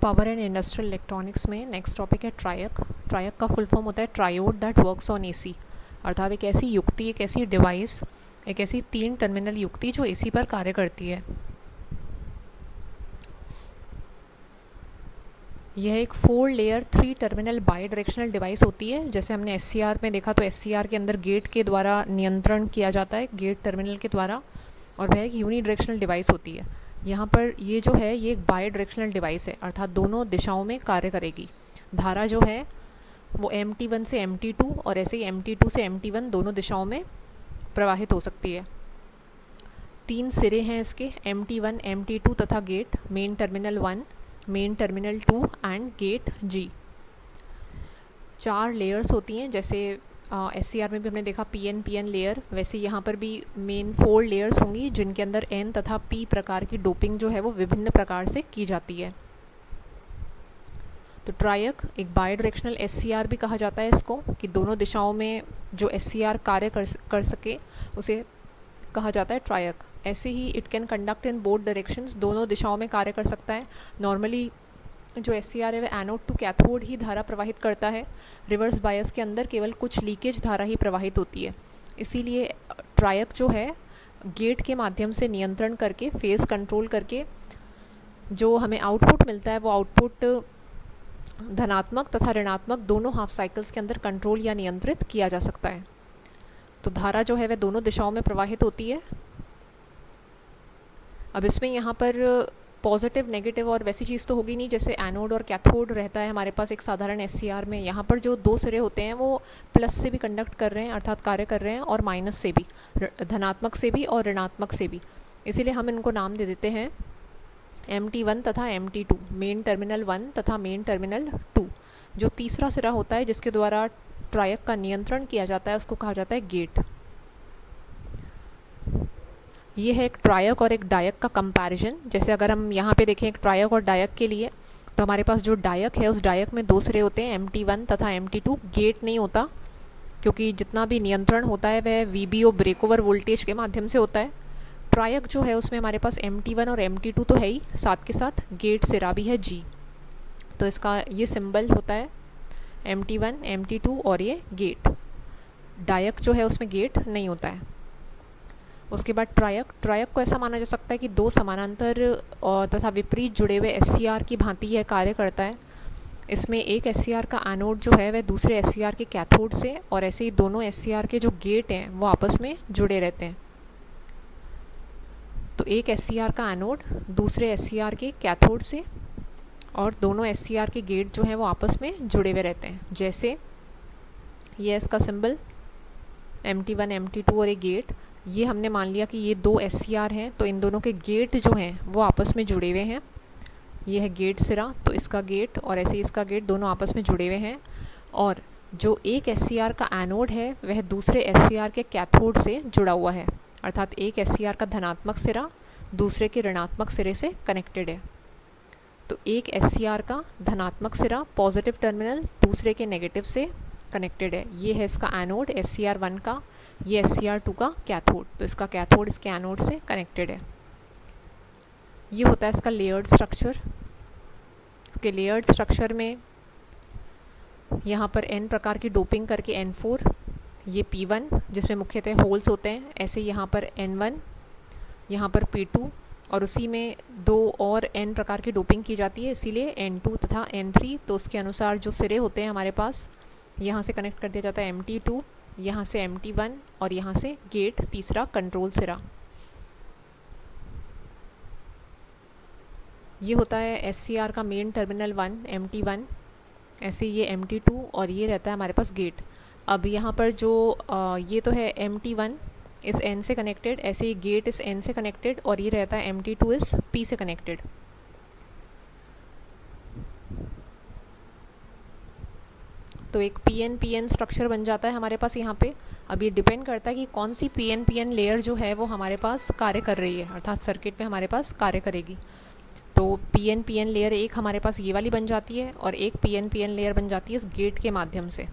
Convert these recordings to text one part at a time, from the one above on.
Power and industrial electronics में next topic है ट्रायक। ट्रायक का फुल फॉर्म होता है triode that works on AC, अर्थात एक ऐसी युक्ति, एक ऐसी डिवाइस, एक ऐसी 3 टर्मिनल युक्ति जो एसी पर कार्य करती है। यह एक 4 layer 3 terminal by directional device होती है। जैसे हमने एससीआर में देखा तो एससीआर के अंदर गेट के द्वारा नियंत्रण किया जाता है, गेट टर्मिनल के द्वारा, और वह एक यूनी डायरेक्शनल डिवाइस होती है। यहाँ पर ये जो है ये एक बाई डायरेक्शनल डिवाइस है, अर्थात दोनों दिशाओं में कार्य करेगी। धारा जो है वो MT1 से MT2 और ऐसे ही MT2 से MT1 दोनों दिशाओं में प्रवाहित हो सकती है। 3 सिरे हैं इसके, MT1, MT2 तथा gate, main terminal 1, main terminal 2 and gate G। 4 layers होती हैं, जैसे SCR में भी हमने देखा PN लेयर, वैसे यहाँ पर भी मेन 4 लेयर्स होंगी जिनके अंदर N तथा P प्रकार की डोपिंग जो है वो विभिन्न प्रकार से की जाती है। तो ट्रायक एक बाई डायरेक्शनल SCR भी कहा जाता है इसको, कि दोनों दिशाओं में जो SCR कार्य कर सके उसे कहा जाता है ट्रायक। ऐसे ही it can conduct in both directions, दोनों दिशाओं में कार्य कर सकता है। नॉर्मली जो SCR है वह एनोड टू कैथोड ही धारा प्रवाहित करता है। रिवर्स बायस के अंदर केवल कुछ लीकेज धारा ही प्रवाहित होती है। इसीलिए ट्रायक जो है गेट के माध्यम से नियंत्रण करके, फेज कंट्रोल करके जो हमें आउटपुट मिलता है वो आउटपुट धनात्मक तथा ऋणात्मक दोनों हाफ साइकिल्स के अंदर कंट्रोल या नियंत्रित किया जा सकता है। तो धारा जो है वह दोनों दिशाओं में प्रवाहित होती है। अब इसमें यहाँ पर पॉजिटिव, नेगेटिव और वैसी चीज़ तो होगी नहीं, जैसे एनोड और कैथोड रहता है हमारे पास एक साधारण SCR में। यहाँ पर जो 2 सिरे होते हैं वो प्लस से भी कंडक्ट कर रहे हैं, अर्थात कार्य कर रहे हैं, और माइनस से भी, धनात्मक से भी और ऋणात्मक से भी। इसीलिए हम इनको नाम दे देते हैं MT1 तथा MT2, मेन टर्मिनल 1 तथा मेन टर्मिनल 2। जो तीसरा सिरा होता है जिसके द्वारा ट्रायक का नियंत्रण किया जाता है उसको कहा जाता है गेट। ये है एक ट्रायक और एक डायक का कंपैरिजन। जैसे अगर हम यहाँ पे देखें एक ट्रायक और डायक के लिए, तो हमारे पास जो डायक है उस डायक में 2 सिरे होते हैं, MT1 तथा MT2। गेट नहीं होता, क्योंकि जितना भी नियंत्रण होता है वह VBO ब्रेक ओवर वोल्टेज के माध्यम से होता है। ट्रायक जो है उसमें हमारे पास MT1 और MT2 तो है ही, साथ के साथ गेट सिरा भी है G। तो इसका ये सिंबल होता है MT1, MT2 और ये गेट। डायक जो है उसमें गेट नहीं होता है। उसके बाद ट्रायक को ऐसा माना जा सकता है कि 2 समानांतर तथा विपरीत जुड़े हुए SCR की भांति यह कार्य करता है। इसमें एक SCR का एनोड जो है वह दूसरे SCR के कैथोड से, और ऐसे ही दोनों SCR के जो गेट हैं वो आपस में जुड़े रहते हैं। तो एक SCR का एनोड दूसरे SCR के कैथोड से, और दोनों SCR के गेट जो हैं वो आपस में जुड़े हुए रहते हैं। जैसे ये इसका सिंबल MT1, MT2 और एक गेट, ये हमने मान लिया कि ये 2 SCR हैं, तो इन दोनों के गेट जो हैं वो आपस में जुड़े हुए हैं। ये है गेट सिरा, तो इसका गेट और ऐसे ही इसका गेट दोनों आपस में जुड़े हुए हैं। और जो एक SCR का एनोड है वह दूसरे SCR के कैथोड से जुड़ा हुआ है, अर्थात एक SCR का धनात्मक सिरा दूसरे के ऋणात्मक सिरे से कनेक्टेड है। तो एक SCR का धनात्मक सिरा पॉजिटिव टर्मिनल दूसरे के नेगेटिव से कनेक्टेड है। ये है इसका एनोड SCR1 का, ये SCR2 का कैथोड, तो इसका कैथोड इसके एनोड से कनेक्टेड है। ये होता है इसका लेयर्ड स्ट्रक्चर। इसके लेयर्ड स्ट्रक्चर में यहाँ पर N प्रकार की डोपिंग करके N4, ये P1 जिसमें मुख्यतः होल्स होते हैं, ऐसे यहाँ पर N1, यहाँ पर P2, और उसी में 2 और N प्रकार की डोपिंग की जाती है, इसीलिए N2 तथा N3। तो उसके अनुसार जो सिरे होते हैं हमारे पास, यहाँ से कनेक्ट कर दिया जाता है MT2, यहाँ से MT1 और यहाँ से गेट तीसरा कंट्रोल सिरा। ये होता है SCR का मेन टर्मिनल 1 MT1, ऐसे ये MT2, और ये रहता है हमारे पास गेट। अब यहाँ पर जो ये तो है MT1 इस N से कनेक्टेड, ऐसे ही गेट इस N से कनेक्टेड, और ये रहता है MT2 इस P से कनेक्टेड। तो एक PN स्ट्रक्चर बन जाता है हमारे पास यहाँ पे। अब ये डिपेंड करता है कि कौन सी PN लेयर जो है वो हमारे पास कार्य कर रही है, अर्थात सर्किट में हमारे पास कार्य करेगी। तो PN लेयर एक हमारे पास ये वाली बन जाती है, और एक PN लेयर बन जाती है इस गेट के माध्यम से।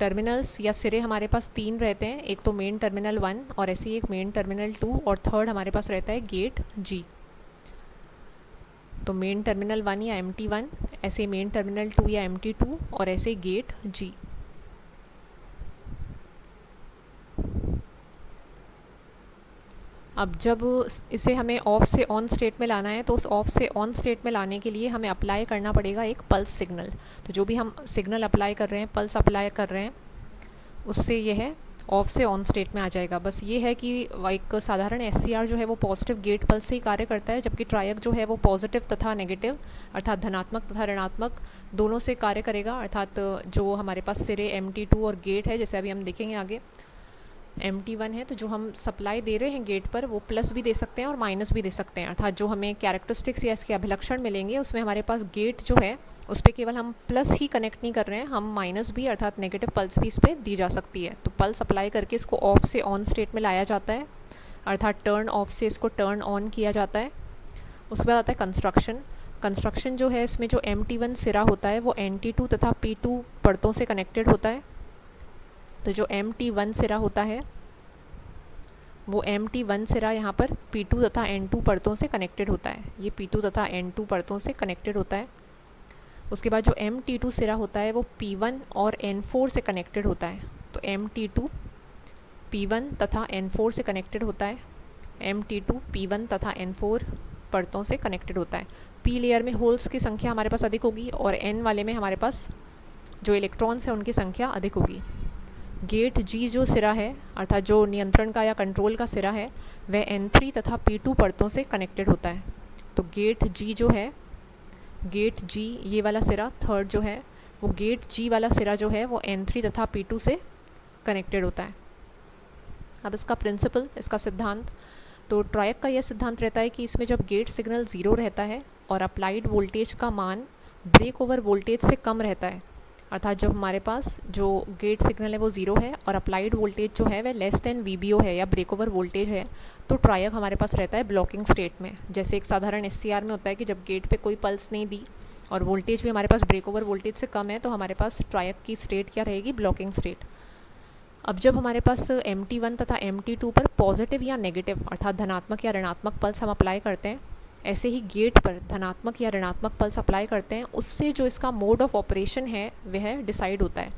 टर्मिनल्स या सिरे हमारे पास 3 रहते हैं, एक तो मेन टर्मिनल 1 और ऐसे ही एक मेन टर्मिनल 2, और थर्ड हमारे पास रहता है गेट G। तो मेन टर्मिनल 1 या MT1, ऐसे मेन टर्मिनल 2 या MT2 और ऐसे गेट G। अब जब इसे हमें ऑफ से ऑन स्टेट में लाना है तो उस ऑफ से ऑन स्टेट में लाने के लिए हमें अप्लाई करना पड़ेगा एक पल्स सिग्नल। तो जो भी हम सिग्नल अप्लाई कर रहे हैं, पल्स अप्लाई कर रहे हैं, उससे यह ऑफ से ऑन स्टेट में आ जाएगा। बस ये है कि एक साधारण SCR जो है वो पॉजिटिव गेट पल्स से ही कार्य करता है, जबकि ट्रायक जो है वो पॉजिटिव तथा नेगेटिव अर्थात धनात्मक तथा ऋणात्मक दोनों से कार्य करेगा। अर्थात जो हमारे पास सिरे MT2 और गेट है, जैसे अभी हम देखेंगे आगे MT1 है, तो जो हम सप्लाई दे रहे हैं गेट पर वो प्लस भी दे सकते हैं और माइनस भी दे सकते हैं। अर्थात जो हमें कैरेक्टरिस्टिक्स या इसके अभिलक्षण मिलेंगे उसमें हमारे पास गेट जो है उस पर केवल हम प्लस ही कनेक्ट नहीं कर रहे हैं, हम माइनस भी अर्थात नेगेटिव पल्स भी इस पर दी जा सकती है। तो पल्स अप्लाई करके इसको ऑफ से ऑन स्टेट में लाया जाता है, अर्थात टर्न ऑफ से इसको टर्न ऑन किया जाता है। उसके बाद आता है कंस्ट्रक्शन जो है इसमें जो MT1 सिरा होता है वो NT2 तथा P2 परतों से कनेक्टेड होता है। तो जो MT1 सिरा होता है वो MT1 सिरा यहाँ पर P2 तथा N2 परतों से कनेक्टेड होता है, ये P2 तथा N2 परतों से कनेक्टेड होता है। उसके बाद जो MT2 सिरा होता है वो P1 और N4 से कनेक्टेड होता है। तो MT2 P1 तथा N4 से कनेक्टेड होता है, MT2 P1 तथा N4 परतों से कनेक्टेड होता है। P लेयर में होल्स की संख्या हमारे पास अधिक होगी और N वाले में हमारे पास जो इलेक्ट्रॉन्स हैं उनकी संख्या अधिक होगी। गेट G जो सिरा है अर्थात जो नियंत्रण का या कंट्रोल का सिरा है वह N3 तथा P2 परतों से कनेक्टेड होता है। तो गेट G जो है, गेट G ये वाला सिरा थर्ड जो है वो गेट G वाला सिरा जो है वो N3 तथा P2 से कनेक्टेड होता है। अब इसका प्रिंसिपल, इसका सिद्धांत, तो ट्रायक का यह सिद्धांत रहता है कि इसमें जब गेट सिग्नल 0 रहता है और अप्लाइड वोल्टेज का मान ब्रेक ओवर वोल्टेज से कम रहता है, अर्थात जब हमारे पास जो गेट सिग्नल है वो 0 है और अप्लाइड वोल्टेज जो है वह लेस देन VBO है या ब्रेक ओवर वोल्टेज है, तो ट्रायक हमारे पास रहता है ब्लॉकिंग स्टेट में। जैसे एक साधारण SCR में होता है कि जब गेट पे कोई पल्स नहीं दी और वोल्टेज भी हमारे पास ब्रेक ओवर वोल्टेज से कम है तो हमारे पास ट्रायक की स्टेट क्या रहेगी, ब्लॉकिंग स्टेट। अब जब हमारे पास MT1 तथा MT2 पर पॉजिटिव या नेगेटिव अर्थात धनात्मक या ऋणात्मक पल्स हम अप्लाई करते हैं, ऐसे ही गेट पर धनात्मक या ऋणात्मक पल्स अप्लाई करते हैं, उससे जो इसका मोड ऑफ ऑपरेशन है वह डिसाइड होता है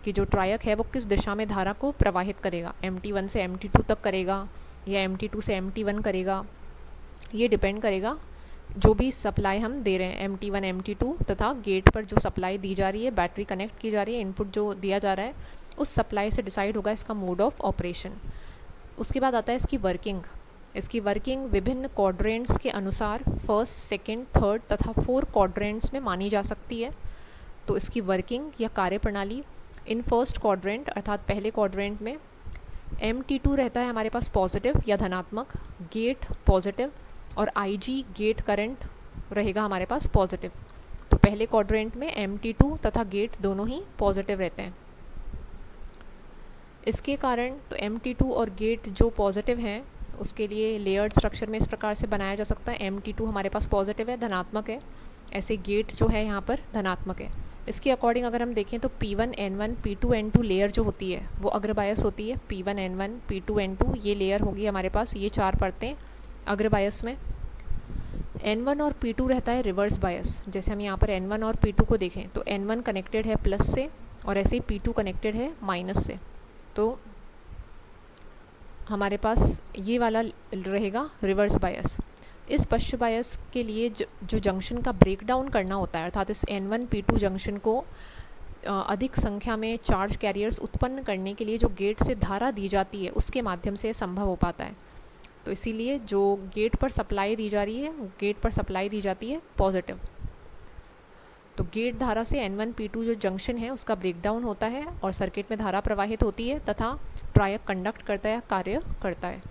कि जो ट्रायक है वो किस दिशा में धारा को प्रवाहित करेगा, MT1 से MT2 तक करेगा या MT2 से MT1 करेगा। ये डिपेंड करेगा जो भी सप्लाई हम दे रहे हैं MT1 MT2 तथा गेट पर जो सप्लाई दी जा रही है, बैटरी कनेक्ट की जा रही है, इनपुट जो दिया जा रहा है, उस सप्लाई से डिसाइड होगा इसका मोड ऑफ ऑपरेशन। उसके बाद आता है इसकी वर्किंग। इसकी वर्किंग विभिन्न क्वाड्रेंट्स के अनुसार फर्स्ट, सेकंड, थर्ड तथा फोर्थ क्वाड्रेंट्स में मानी जा सकती है। तो इसकी वर्किंग या कार्यप्रणाली, इन फर्स्ट क्वाड्रेंट अर्थात पहले क्वाड्रेंट में MT2 रहता है हमारे पास पॉजिटिव या धनात्मक, गेट पॉजिटिव और IG गेट करंट रहेगा हमारे पास पॉजिटिव। तो पहले क्वाड्रेंट में MT2 तथा गेट दोनों ही पॉजिटिव रहते हैं। इसके कारण तो MT2 और गेट जो पॉजिटिव हैं उसके लिए लेयर्ड स्ट्रक्चर में इस प्रकार से बनाया जा सकता है। MT2 हमारे पास पॉजिटिव है, धनात्मक है, ऐसे गेट जो है यहाँ पर धनात्मक है। इसके अकॉर्डिंग अगर हम देखें तो P1 N1 P2 N2 layer जो होती है वो अग्रबायस होती है। P1 N1 P2 N2 ये लेयर होगी हमारे पास, ये 4 परतें अग्रबायस में। N1 और P2 रहता है रिवर्स बायस। जैसे हम यहाँ पर N1 और P2 को देखें तो N1 कनेक्टेड है प्लस से और ऐसे ही P2 कनेक्टेड है माइनस से। तो हमारे पास ये वाला रहेगा रिवर्स बायस। इस पश्च बायस के लिए जो जंक्शन का ब्रेकडाउन करना होता है, अर्थात इस N1 P2 जंक्शन को अधिक संख्या में चार्ज कैरियर्स उत्पन्न करने के लिए जो गेट से धारा दी जाती है उसके माध्यम से संभव हो पाता है। तो इसीलिए जो गेट पर सप्लाई दी जा रही है, गेट पर सप्लाई दी जाती है पॉजिटिव। तो गेट धारा से N1 P2 जो जंक्शन है उसका ब्रेकडाउन होता है और सर्किट में धारा प्रवाहित होती है तथा ट्रायक कंडक्ट करता है, कार्य करता है।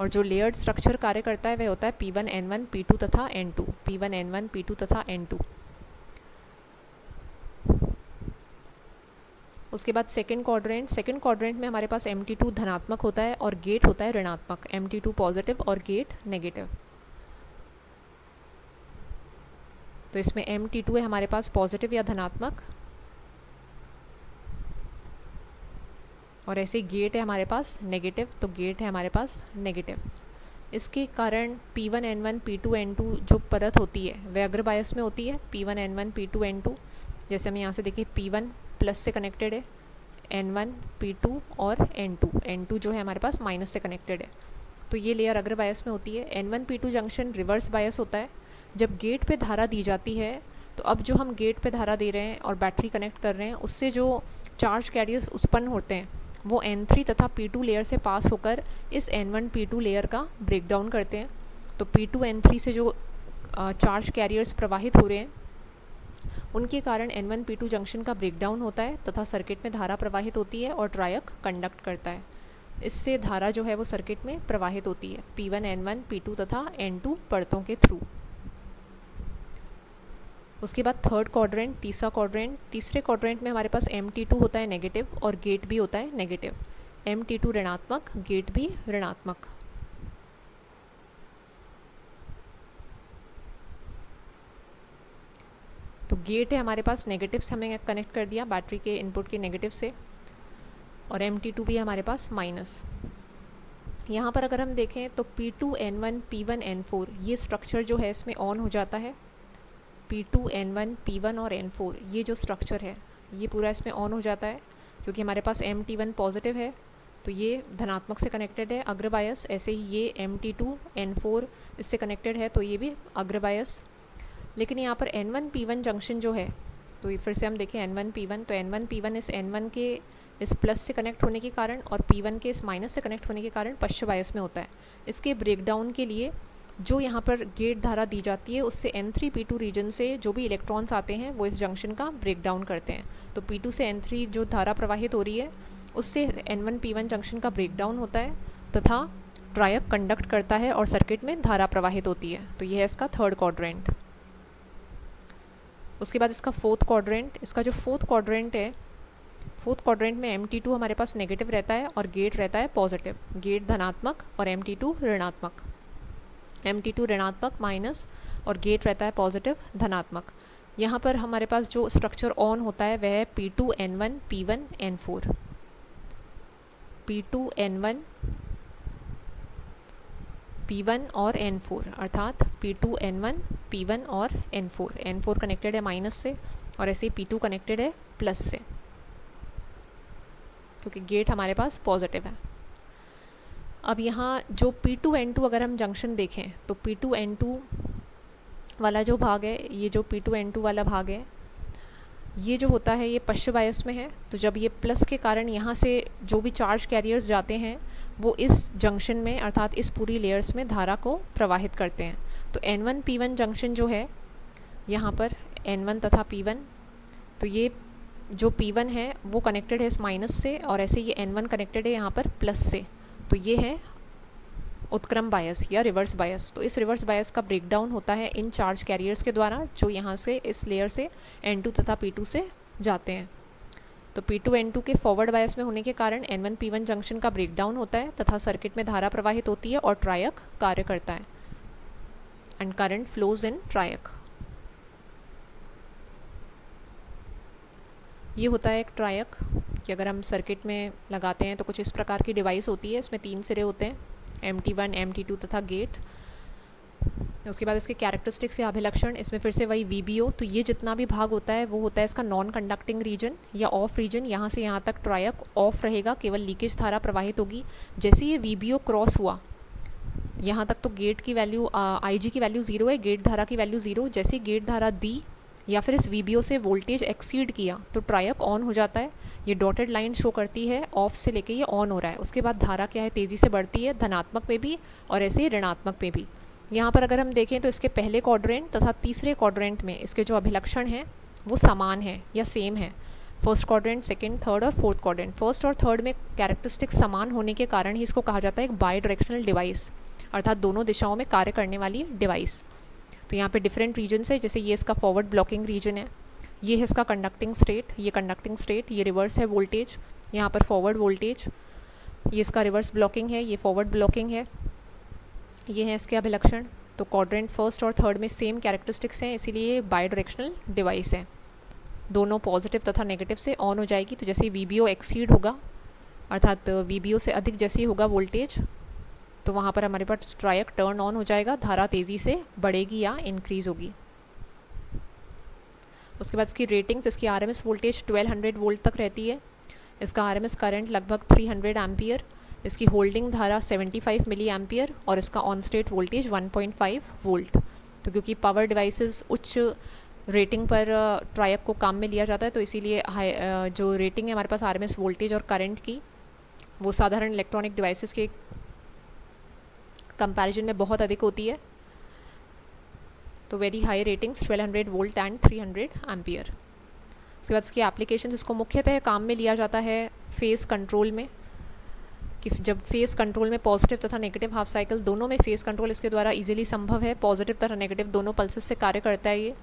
और जो लेयर्ड स्ट्रक्चर कार्य करता है वह होता है P1 N1 P2 तथा N2, P1 N1 P2 तथा N2। उसके बाद सेकंड क्वाड्रेंट में हमारे पास MT2 धनात्मक होता है और गेट होता है ऋणात्मक, MT2 पॉजिटिव और गेट नेगेटिव। तो इसमें MT2 है हमारे पास पॉजिटिव या धनात्मक और ऐसे गेट है हमारे पास नेगेटिव, तो गेट है हमारे पास नेगेटिव। इसके कारण P1 N1 P2 N2 जो परत होती है वह अग्र बायस में होती है, P1 N1 P2 N2। जैसे हम यहाँ से देखिए P1 प्लस से कनेक्टेड है, N1 P2 और N2 जो है हमारे पास माइनस से कनेक्टेड है, तो ये लेयर अग्र बायस में होती है। N1 P2 junction reverse bias होता है। जब गेट पे धारा दी जाती है तो अब जो हम गेट पे धारा दे रहे हैं और बैटरी कनेक्ट कर रहे हैं, उससे जो चार्ज कैरियर्स उत्पन्न होते हैं वो N3 तथा P2 लेयर से पास होकर इस N1 P2 लेयर का ब्रेकडाउन करते हैं। तो P2 N3 से जो चार्ज कैरियर्स प्रवाहित हो रहे हैं उनके कारण N1 P2 जंक्शन का ब्रेकडाउन होता है तथा सर्किट में धारा प्रवाहित होती है और ट्रायक कंडक्ट करता है। इससे धारा जो है वो सर्किट में प्रवाहित होती है P1 N1 P2 तथा N2 परतों के थ्रू। उसके बाद थर्ड क्वाड्रेंट, तीसरा क्वाड्रेंट। तीसरे क्वाड्रेंट में हमारे पास MT2 होता है नेगेटिव और गेट भी होता है नेगेटिव। MT2 ऋणात्मक, गेट भी ऋणात्मक। तो गेट है हमारे पास नेगेटिव से हमने कनेक्ट कर दिया बैटरी के इनपुट के नेगेटिव से, और MT2 भी है हमारे पास माइनस। यहाँ पर अगर हम देखें तो P2 N1 P1 N4 ये स्ट्रक्चर जो है इसमें ऑन हो जाता है। P2 N1 P1 और N4 ये जो स्ट्रक्चर है ये पूरा इसमें ऑन हो जाता है, क्योंकि हमारे पास MT1 पॉजिटिव है तो ये धनात्मक से कनेक्टेड है अग्र बायस। ऐसे ही ये MT2 N4 इससे कनेक्टेड है तो ये भी अग्र बायस। लेकिन यहाँ पर N1 P1 जंक्शन जो है, तो ये फिर से हम देखें N1 P1, तो N1 P1 इस N1 के इस प्लस से कनेक्ट होने के कारण और P1 के इस माइनस से कनेक्ट होने के कारण पश्च बायस में होता है। इसके ब्रेकडाउन के लिए जो यहाँ पर गेट धारा दी जाती है उससे N3 P2 रीजन से जो भी इलेक्ट्रॉन्स आते हैं वो इस जंक्शन का ब्रेकडाउन करते हैं। तो P2 से N3 जो धारा प्रवाहित हो रही है उससे N1 P1 जंक्शन का ब्रेकडाउन होता है तथा ट्रायक कंडक्ट करता है और सर्किट में धारा प्रवाहित होती है। तो यह है इसका थर्ड क्वाड्रेंट। उसके बाद इसका फोर्थ क्वाड्रेंट। इसका जो फोर्थ क्वाड्रेंट है, फोर्थ क्वाड्रेंट में MT2 हमारे पास नेगेटिव रहता है और गेट रहता है पॉजिटिव। गेट धनात्मक और MT2 ऋणात्मक। MT2 ऋणात्मक माइनस और गेट रहता है पॉजिटिव धनात्मक। यहाँ पर हमारे पास जो स्ट्रक्चर ऑन होता है वह है P2 N1 P1 N4। P2 N1 P1 और N4 अर्थात P2 N1 P1 और N4। N4 कनेक्टेड है माइनस से और ऐसे ही P2 कनेक्टेड है प्लस से, क्योंकि गेट हमारे पास पॉजिटिव है। अब यहाँ जो P2 N2 अगर हम जंक्शन देखें तो P2 N2 वाला जो भाग है, ये जो P2 N2 वाला भाग है ये जो होता है ये पश्च बायस में है। तो जब ये प्लस के कारण यहाँ से जो भी चार्ज कैरियर्स जाते हैं वो इस जंक्शन में अर्थात इस पूरी लेयर्स में धारा को प्रवाहित करते हैं। तो N1 P1 जंक्शन जो है यहाँ पर N1 तथा P1, तो ये जो P1 है वो कनेक्टेड है इस माइनस से और ऐसे ये N1 कनेक्टेड है यहाँ पर प्लस से। तो ये है उत्क्रम बायस या रिवर्स बायस। तो इस रिवर्स बायस का ब्रेकडाउन होता है इन चार्ज कैरियर्स के द्वारा जो यहाँ से इस लेयर से N2 तथा P2 से जाते हैं। तो P2 N2 के फॉरवर्ड बायस में होने के कारण N1 P1 जंक्शन का ब्रेकडाउन होता है तथा सर्किट में धारा प्रवाहित होती है और ट्रायक कार्य करता है एंड करंट फ्लोज इन ट्रायक। ये होता है एक ट्रायक कि अगर हम सर्किट में लगाते हैं तो कुछ इस प्रकार की डिवाइस होती है। इसमें 3 सिरे होते हैं, MT1 MT2 तथा गेट। उसके बाद इसके कैरेक्टरिस्टिक्स या अभिलक्षण, इसमें फिर से वही VBO। तो ये जितना भी भाग होता है वो होता है इसका नॉन कंडक्टिंग रीजन या ऑफ रीजन। यहाँ से यहाँ तक ट्रायक ऑफ रहेगा, केवल लीकेज धारा प्रवाहित होगी। जैसे ये VBO क्रॉस हुआ यहाँ तक तो गेट की वैल्यू IG की वैल्यू 0 है, गेट धारा की वैल्यू 0। जैसे गेट धारा दी या फिर इस VBO से वोल्टेज एक्सीड किया तो ट्रायक ऑन हो जाता है। ये डॉटेड लाइन शो करती है ऑफ से लेके ये ऑन हो रहा है। उसके बाद धारा क्या है तेज़ी से बढ़ती है, धनात्मक पे भी और ऐसे ही ऋणात्मक पे भी। यहाँ पर अगर हम देखें तो इसके पहले क्वाड्रेंट तथा तीसरे क्वाड्रेंट में इसके जो अभिलक्षण हैं वो समान है या सेम है। फर्स्ट क्वाड्रेंट, सेकंड, थर्ड और फोर्थ क्वाड्रेंट, फर्स्ट और थर्ड में कैरेक्टरिस्टिक्स समान होने के कारण ही इसको कहा जाता है एक बाई डायरेक्शनल डिवाइस, अर्थात दोनों दिशाओं में कार्य करने वाली डिवाइस। तो यहाँ पे डिफरेंट रीजन्स है, जैसे ये इसका फॉरवर्ड ब्लॉकिंग रीजन है, ये है इसका कंडक्टिंग स्टेट, ये कंडक्टिंग स्टेट, ये रिवर्स है वोल्टेज, यहाँ पर फॉरवर्ड वोल्टेज, ये इसका रिवर्स ब्लॉकिंग है, ये फॉरवर्ड ब्लॉकिंग है, ये है इसके अभिलक्षण। तो क्वाड्रेंट फर्स्ट और थर्ड में सेम कैरेक्टरिस्टिक्स हैं, इसीलिए ये बाई डायरेक्शनल डिवाइस है। दोनों पॉजिटिव तथा नेगेटिव से ऑन हो जाएगी। तो जैसे VBO एक्सीड होगा अर्थात VBO से अधिक जैसे ही होगा वोल्टेज तो वहाँ पर हमारे पास ट्रायक टर्न ऑन हो जाएगा, धारा तेज़ी से बढ़ेगी या इंक्रीज़ होगी। उसके बाद इसकी रेटिंग्स, इसकी आरएमएस वोल्टेज 1200 वोल्ट तक रहती है, इसका आरएमएस करंट लगभग 300 एम्पियर, इसकी होल्डिंग धारा 75 मिली एम्पियर और इसका ऑन स्टेट वोल्टेज 1.5 वोल्ट। तो क्योंकि पावर डिवाइसेस उच्च रेटिंग पर ट्रायक को काम में लिया जाता है, तो इसीलिए जो रेटिंग है हमारे पास आरएमएस वोल्टेज और करंट की, वो साधारण इलेक्ट्रॉनिक डिवाइसेस के कंपैरिजन में बहुत अधिक होती है। तो very high ratings 1200 volt and 300 ampere. उसके बाद इसकी एप्लीकेशंस, इसको मुख्यतः काम में लिया जाता है फेस कंट्रोल में, कि जब फेस कंट्रोल में पॉजिटिव तथा नेगेटिव हाफ साइकिल दोनों में फेस कंट्रोल इसके द्वारा इजीली संभव है, पॉजिटिव तथा नेगेटिव दोनों पल्सेस से कार्य करता है ये।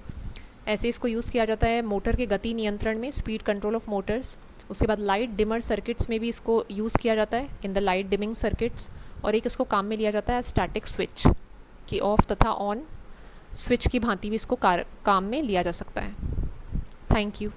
ऐसे इसको यूज़ किया जाता है मोटर के गति नियंत्रण में, स्पीड कंट्रोल ऑफ मोटर्स। उसके बाद लाइट डिमर सर्किट्स में भी इसको यूज़ किया जाता है, in the light dimming circuits. और एक इसको काम में लिया जाता है स्टैटिक स्विच, कि ऑफ तथा ऑन स्विच की भांति भी इसको काम में लिया जा सकता है। Thank you.